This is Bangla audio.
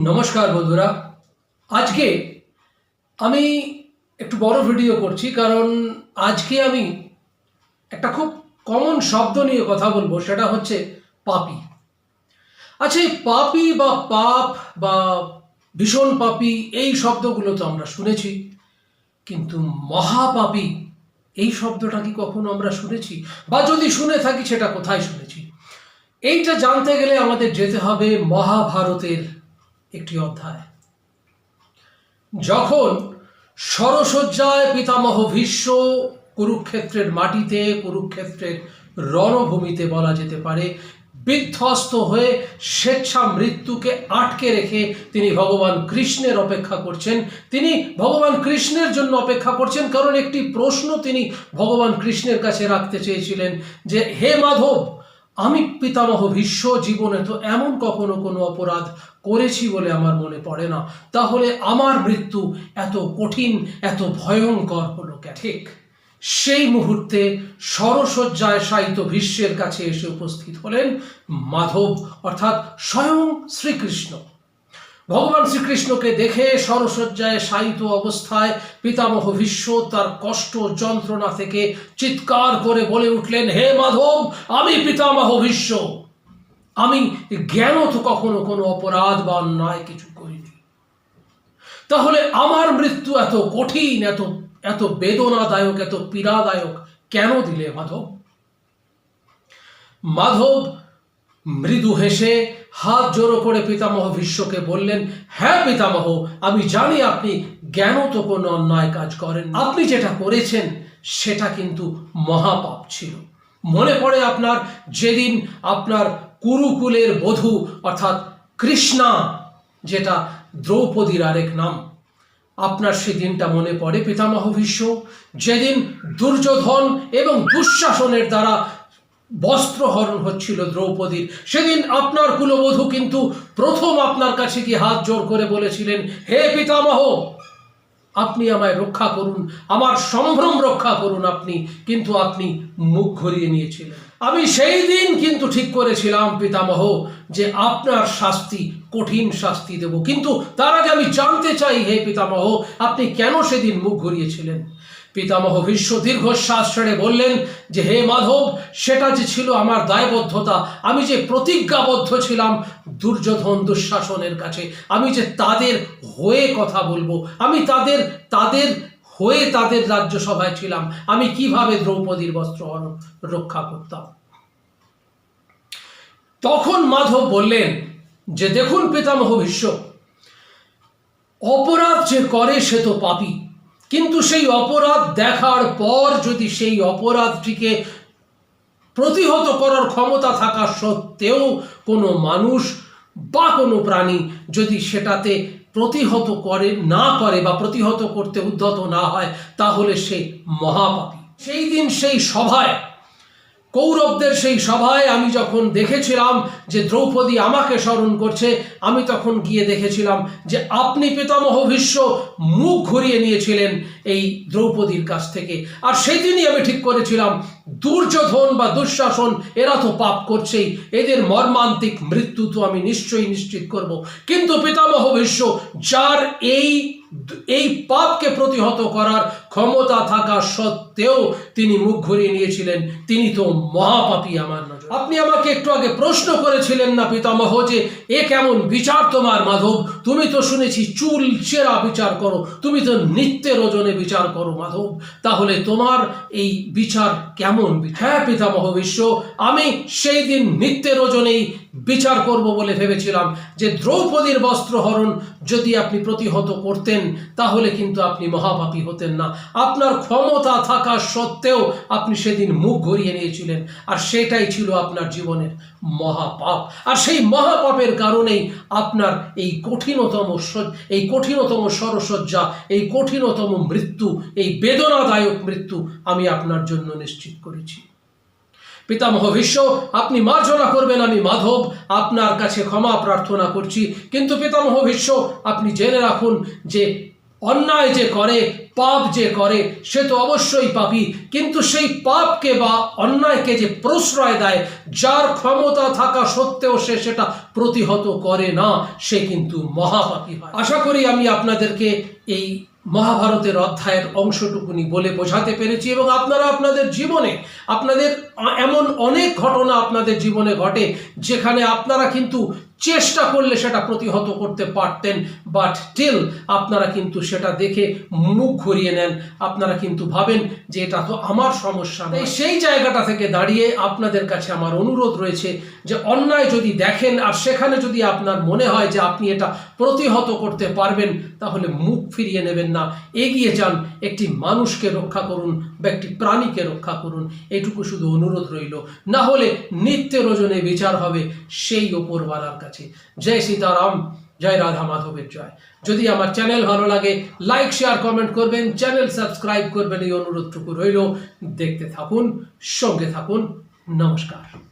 নমস্কার বন্ধুরা। আজকে আমি একটু বড় ভিডিও করছি কারণ আজকে আমি একটা খুব কমন শব্দ নিয়ে কথা বলবো, সেটা হচ্ছে পাপী। আচ্ছা, এই পাপী বা পাপ বা ভীষণ পাপী এই শব্দগুলো তো আমরা শুনেছি, কিন্তু মহাপাপী এই শব্দটা কি কখনো আমরা শুনেছি? বা যদি শুনে থাকি সেটা কোথায় শুনেছি? এইটা জানতে গেলে আমাদের যেতে হবে মহাভারতের একটি অধ্যায়। যখন শরশয্যায় পিতামহ ভীষ্ম কুরুক্ষেত্রের মাটিতে, কুরুক্ষেত্রের রণভূমিতে বলা যেতে পারে, বিধ্বস্ত হয়ে স্বেচ্ছা মৃত্যুকে আটকে রেখে তিনি ভগবান কৃষ্ণের অপেক্ষা করছেন। তিনি ভগবান কৃষ্ণের জন্য অপেক্ষা করছেন কারণ একটি প্রশ্ন তিনি ভগবান কৃষ্ণের কাছে রাখতে চেয়েছিলেন যে, হে মাধব, আমি পিতামহ ভীষ্ম জীবনে তো এমন কখনো কোনো অপরাধ করেছি বলে আমার মনে পড়ে না, তাহলে আমার মৃত্যু এত কঠিন, এত ভয়ঙ্কর হলো কেন? ঠিক সেই মুহূর্তে শরশয্যায় শায়িত ভীষ্মের কাছে এসে উপস্থিত হলেন মাধব, অর্থাৎ স্বয়ং শ্রীকৃষ্ণ। ভগবান শ্রীকৃষ্ণকে দেখে শরশয্যায় শায়িত অবস্থায় পিতামহ ভীষ্ম তার কষ্ট যন্ত্রণা থেকে চিৎকার করে বলে উঠলেন, হে মাধব, আমি পিতামহ ভীষ্ম, আমি জ্ঞানত কখনো কোনো অপরাধ বা অন্যায় কিছু করিনি, তাহলে আমার মৃত্যু এত কঠিন, এত এত বেদনাদায়ক, এত পীড়াদায়ক কেন দিলে মাধব? মাধব মৃদু হেসে হাত জোড়ো করে পিতামহ ভীষ্মকে বললেন, হ্যাঁ পিতামহ, আমি জানি আপনি জ্ঞানত কোনো অন্যায় কাজ করেন। আপনি যেটা করেছেন সেটা কিন্তু মহাপাপ ছিল। মনে পড়ে আপনার, যেদিন আপনার কুরুকুলের বধূ অর্থাৎ কৃষ্ণা, যেটা দ্রৌপদীর আরেক নাম, আপনার সেদিনটা মনে পড়ে পিতামহ ভীষ্ম? যেদিন দুর্যোধন এবং দুঃশাসনের দ্বারা বস্ত্রহরণ হচ্ছিল দ্রৌপদীর, সেদিন আপনার কুলবধূ কিন্তু প্রথম আপনার কাছে গিয়ে হাত জোড় করে বলেছিলেন, হে পিতামহ, আপনি আমায় রক্ষা করুন, আমার সম্ভ্রম রক্ষা করুন আপনি, কিন্তু আপনি মুখ ঘুরিয়ে নিয়েছিলেন। আমি সেই দিন কিন্তু ঠিক করেছিলাম পিতামহ যে আপনার শাস্তি, কঠিন শাস্তি দেব, কিন্তু তার আগে আমি জানতে চাই হে পিতামহ, আপনি কেন সেদিন মুখ ঘুরিয়েছিলেন? পিতামহ ভীষ্ম দীর্ঘশ্বাস ছেড়ে বললেন যে, হে মাধব, সেটা যে ছিল আমার দায়বদ্ধতা, আমি যে প্রতিজ্ঞাবদ্ধ ছিলাম দুর্যোধন দুঃশাসনের কাছে, আমি যে তাদের হয়ে কথা বলবো, আমি তাদের হয়ে তাদের রাজ্যসভায় ছিলাম, আমি কিভাবে দ্রৌপদীর বস্ত্রহরণ রক্ষা করতাম? তখন মাধব বললেন যে, দেখুন পিতামহ ভীষ্ম, অপরাধ যে করে সে তো পাপী, কিন্তু সেই অপরাধ দেখার পর যদি সেই অপরাধটিকে প্রতিহত করার ক্ষমতা থাকা সত্ত্বেও কোনো মানুষ বা কোনো প্রাণী যদি সেটাতে প্রতিহত না করে বা প্রতিহত করতে উদ্যত না হয়, তাহলে সে মহাপাপী। সেই দিন সেই সভায়, কৌরবদের সেই সভায় আমি যখন দেখেছিলাম যে দ্রৌপদী আমাকে স্মরণ করছে, আমি তখন গিয়ে দেখেছিলাম যে আপনি পিতামহ ভীষ্ম মুখ ঘুরিয়ে নিয়েছিলেন এই দ্রৌপদীর কাছ থেকে। আর সেই দিনই আমি ঠিক করেছিলাম, দুর্যোধন বা দুঃশাসন এরা তো পাপ করছেই, এদের মর্মান্তিক মৃত্যু তো আমি নিশ্চয়ই নিশ্চিত করব। কিন্তু পিতামহ ভীষ্ম, যার এই পাপকে প্রতিহত করার ক্ষমতা থাকা সত্ত্বেও তিনি মুখ ঘুরিয়ে নিয়েছিলেন, তিনি তো মহাপাপী আমার নজর। আপনি আমাকে একটু আগে প্রশ্ন করেছিলেন না পিতামহ যে, এ কেমন বিচার তোমার মাধব? তুমি তো শুনেছি চুল চেরা বিচার করো, তুমি তো নিত্যের ওজনে বিচার করো মাধব, তাহলে তোমার এই বিচার কেমন? হ্যাঁ পিতামহ ভীষ্ম, আমি সেই দিন নিত্যের ওজনেই বিচার করব বলে ভেবেছিলাম যে দ্রৌপদীর বস্ত্রহরণ যদি আপনি প্রতিহত করতেন, তাহলে কিন্তু আপনি মহাপাপী হতেন না। আপনার ক্ষমতা থাকা সত্ত্বেও আপনি সেদিন মুখ ঘুরিয়ে নিয়েছিলেন, আর সেটাই ছিল আপনার জীবনের মহাপাপ। আর সেই মহাপাপের কারণেই আপনার এই কঠিনতম শরশয্যা, এই কঠিনতম মৃত্যু, এই বেদনাদায়ক মৃত্যু আমি আপনার জন্য নিশ্চিত করেছি। পিতামহ ভীষ্ম, আপনি মার্জনা করবেন, আমি মাধব আপনার কাছে ক্ষমা প্রার্থনা করছি, কিন্তু পিতামহ ভীষ্ম, আপনি জেনে রাখুন যে অন্যায় যে করে, পাপ যে করে, সে তো অবশ্যই পাপী, কিন্তু সেই পাপকে বা অন্যায়কে যে প্রশ্রয় দেয়, যার ক্ষমতা থাকা সত্ত্বেও সে সেটা প্রতিহত করে না, সে কিন্তু মহাপাপী হয়। আশা করি আমি আপনাদেরকে এই মহাভারতের অধ্যায়ের অংশটুকুনি বলে বোঝাতে পেরেছি, এবং আপনারা আপনাদের জীবনে আপনাদের এমন অনেক ঘটনা আপনাদের জীবনে ঘটে যেখানে আপনারা কিন্তু চেষ্টা করলে সেটা প্রতিহত করতে পারতেন, বাট স্টিল আপনারা কিন্তু সেটা দেখে মুখ ঘুরিয়ে নেন। আপনারা কিন্তু ভাবেন যে এটা তো আমার সমস্যা নয়। সেই জায়গাটা থেকে দাঁড়িয়ে আপনাদের কাছে আমার অনুরোধ রয়েছে যে অন্যায় যদি দেখেন আর সেখানে যদি আপনার মনে হয় যে আপনি এটা প্রতিহত করতে পারবেন, তাহলে মুখ ফিরিয়ে নেবেন না, এগিয়ে যান, একটি মানুষকে রক্ষা করুন বা একটি প্রাণীকে রক্ষা করুন। এটুকু শুধু অনুরোধ রইল, না হলে নিত্য রজনে বিচার হবে সেই ওপরওয়ালার কাছে। জয় সীতারাম, জয় রাধা মাধবের জয়। যদি আমার চ্যানেল ভালো লাগে, লাইক শেয়ার কমেন্ট করবেন, চ্যানেল সাবস্ক্রাইব করবেন, এই অনুরোধটুকু রইল। দেখতে থাকুন, সঙ্গে থাকুন। নমস্কার।